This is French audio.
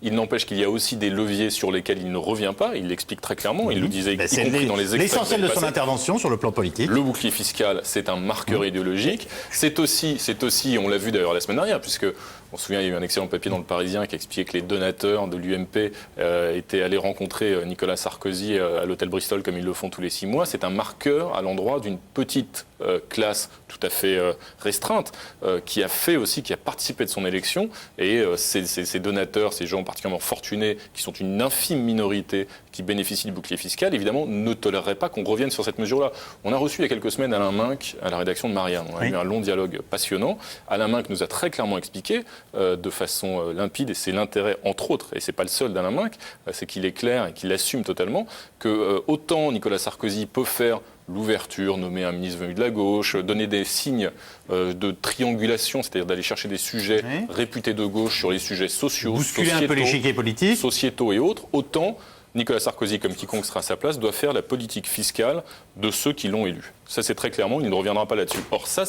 Il n'empêche qu'il y a aussi des leviers sur lesquels il ne revient pas. Il l'explique très clairement. Il le disait, y compris dans les extraits. L'essentiel de son intervention sur le plan politique. Le bouclier fiscal, c'est un marqueur idéologique. C'est aussi, on l'a vu d'ailleurs la semaine dernière, puisque on se souvient, il y a eu un excellent papier dans Le Parisien qui expliquait que les donateurs de l'UMP étaient allés rencontrer Nicolas Sarkozy à l'hôtel Bristol comme ils le font tous les 6 mois. C'est un marqueur à l'endroit d'une petite classe tout à fait restreinte qui a participé de son élection. Et ces donateurs, ces gens particulièrement fortunés, qui sont une infime minorité qui bénéficient du bouclier fiscal, évidemment, ne toléreraient pas qu'on revienne sur cette mesure-là. On a reçu il y a quelques semaines Alain Minc à la rédaction de Marianne. On a eu un long dialogue passionnant. Alain Minc nous a très clairement expliqué de façon limpide, et c'est l'intérêt, entre autres, et c'est pas le seul d'Alain Minc, c'est qu'il est clair et qu'il assume totalement, que autant Nicolas Sarkozy peut faire l'ouverture, nommer un ministre venu de la gauche, donner des signes de triangulation, c'est-à-dire d'aller chercher des sujets réputés de gauche sur les sujets sociaux, bousculer un peu l'échiquier politique, sociétaux et autres, autant Nicolas Sarkozy, comme quiconque sera à sa place, doit faire la politique fiscale de ceux qui l'ont élu. Ça, c'est très clairement, il ne reviendra pas là-dessus. Or, ça,